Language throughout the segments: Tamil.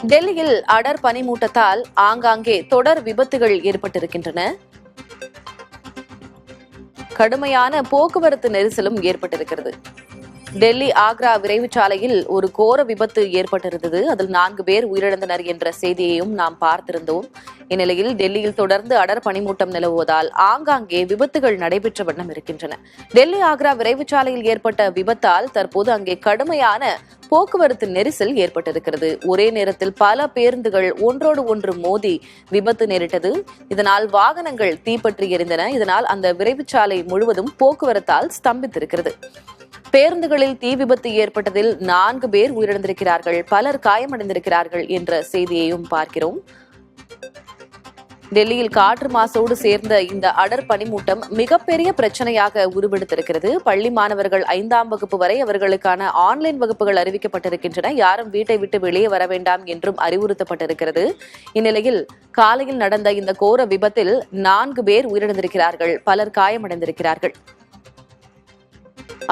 டெல்லியில் அடர் பனிமூட்டத்தால் ஆங்காங்கே தொடர் விபத்துகள் ஏற்பட்டிருக்கின்றன. கடுமையான போக்குவரத்து நெரிசலும் ஏற்பட்டிருக்கிறது. டெல்லி ஆக்ரா விரைவுச் சாலையில் ஒரு கோர விபத்து ஏற்பட்டிருந்தது. அதில் 4 பேர் உயிரிழந்தனர் என்ற செய்தியையும் நாம் பார்த்திருந்தோம். இந்நிலையில் டெல்லியில் தொடர்ந்து அடர் பனிமூட்டம் நிலவுவதால் ஆங்காங்கே விபத்துகள் நடைபெற்ற வண்ணம் இருக்கின்றன. டெல்லி ஆக்ரா விரைவுச் சாலையில் ஏற்பட்ட விபத்தால் தற்போது அங்கே கடுமையான போக்குவரத்து நெரிசல் ஏற்பட்டிருக்கிறது. ஒரே நேரத்தில் பல பேருந்துகள் ஒன்றோடு ஒன்று மோதி விபத்து நேரிட்டது. இதனால் வாகனங்கள் தீப்பற்றி எரிந்தன. இதனால் அந்த விரைவுச் சாலை முழுவதும் போக்குவரத்தால் ஸ்தம்பித்திருக்கிறது. பேருந்துகளில் தீ விபத்து ஏற்பட்டதில் 4 பேர் உயிரிழந்திருக்கிறார்கள், பலர் காயமடைந்திருக்கிறார்கள் என்ற செய்தியையும் பார்க்கிறோம். டெல்லியில் காற்று மாசோடு சேர்ந்த இந்த அடர் பனிமூட்டம் மிகப்பெரிய பிரச்சனையாக உருவெடுத்திருக்கிறது. பள்ளி மாணவர்கள் 5ஆம் வகுப்பு வரை அவர்களுக்கான ஆன்லைன் வகுப்புகள் அறிவிக்கப்பட்டிருக்கின்றன. யாரும் வீட்டை விட்டு வெளியே வர வேண்டாம் என்றும் அறிவுறுத்தப்பட்டிருக்கிறது. இந்நிலையில் காலையில் நடந்த இந்த கோர விபத்தில் 4 பேர் உயிரிழந்திருக்கிறார்கள், பலர் காயமடைந்திருக்கிறார்கள்.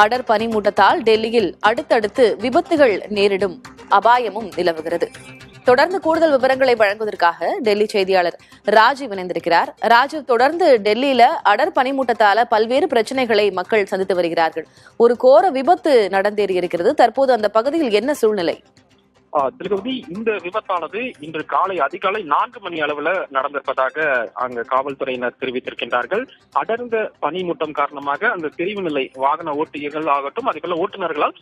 அடர் பனிமூட்டத்தால் டெல்லியில் அடுத்தடுத்து விபத்துகள் நேரிடும் அபாயமும் நிலவுகிறது. தொடர்ந்து கூடுதல் விவரங்களை வழங்குவதற்காக டெல்லி செய்தியாளர் ராஜீவ் இணைந்திருக்கிறார். ராஜீவ், தொடர்ந்து டெல்லியில அடர் பனிமூட்டத்தால பல்வேறு பிரச்சனைகளை மக்கள் சந்தித்து வருகிறார்கள். ஒரு கோர விபத்து நடந்தேறி இருக்கிறது. தற்போது அந்த பகுதியில் என்ன சூழ்நிலை? திலகவதி, இந்த விபத்தானது இன்று காலை அதிகாலை 4 மணி அளவுல நடந்திருப்பதாக அங்கு காவல்துறையினர் தெரிவித்திருக்கின்றார்கள். அடர்ந்த பனிமூட்டம் காரணமாக அந்த தெரிவு நிலை வாகன ஓட்டியர்கள் ஆகட்டும், அதேபோல ஓட்டுநர்களால்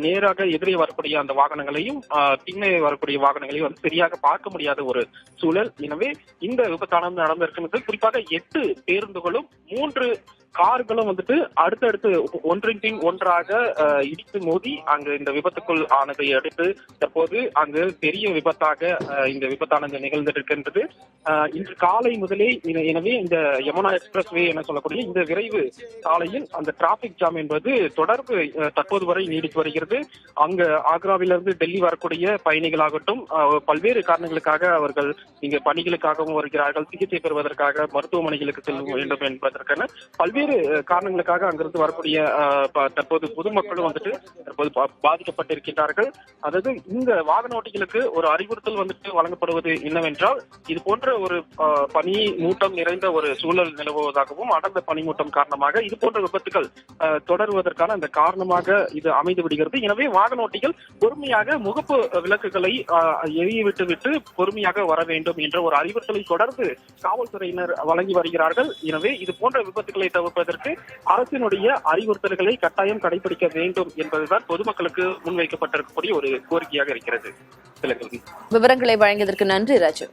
நேராக எதிரே வரக்கூடிய அந்த வாகனங்களையும் பின்னே வரக்கூடிய வாகனங்களையும் சரியாக பார்க்க முடியாத ஒரு சூழல். எனவே இந்த விபத்தானது நடந்திருக்கிறது. குறிப்பாக 8 பேருந்துகளும் 3 கார்களும் அடுத்தடுத்து ஒன்றின் பின் ஒன்றாக இடித்து மோதி அங்கு இந்த விபத்துக்குள் ஆனதை அடுத்து தற்போது அங்கு பெரிய விபத்தாக இந்த விபத்தானது நிகழ்ந்திருக்கின்றது. இன்று காலை முதலே எனவே இந்த யமுனா எக்ஸ்பிரஸ் வே என சொல்லக்கூடிய இந்த விரைவு சாலையில் அந்த டிராபிக் ஜாம் என்பது தொடர்பு தற்போது வரை நீடித்து வருகிறது. அங்கு ஆக்ராவிலிருந்து டெல்லி வரக்கூடிய பயணிகளாகட்டும் பல்வேறு காரணங்களுக்காக அவர்கள் இங்கு பணிகளுக்காகவும் வருகிறார்கள், சிகிச்சை பெறுவதற்காக மருத்துவமனைகளுக்கு செல்ல வேண்டும் என்பதற்கான பல்வேறு காரணங்களுக்காக அங்கிருந்து வரக்கூடிய தற்போது பொதுமக்களும் தற்போது பாதிக்கப்பட்டிருக்கின்றார்கள். அதாவது இந்த வாகன ஓட்டிகளுக்கு ஒரு அறிவுறுத்தல் வழங்கப்படுவது என்னவென்றால், இது போன்ற ஒரு பனி மூட்டம் நிறைந்த ஒரு சூழல் நிலவுவதாகவும் அடர்ந்த பனிமூட்டம் காரணமாக இது போன்ற விபத்துகள் தொடருவதற்கான அந்த காரணமாக இது அமைந்து விடுகிறது. எனவே வாகன ஓட்டிகள் பொறுமையாக முகப்பு விளக்குகளை எரியவிட்டு பொறுமையாக வர வேண்டும் என்ற ஒரு அறிவுறுத்தலை தொடர்ந்து காவல்துறையினர் வழங்கி வருகிறார்கள். எனவே இது போன்ற விபத்துகளை தவிர்ப்பதற்கு அரசினுடைய அறிவுறுத்தல்களை கட்டாயம் கடைபிடிக்க வேண்டும் என்பதுதான் பொதுமக்களுக்கு முன்வைக்கப்பட்டிருக்கக்கூடிய ஒரு கோரிக்கையாக இருக்கிறது. விவரங்களை வழங்கியதற்கு நன்றி ராஜு.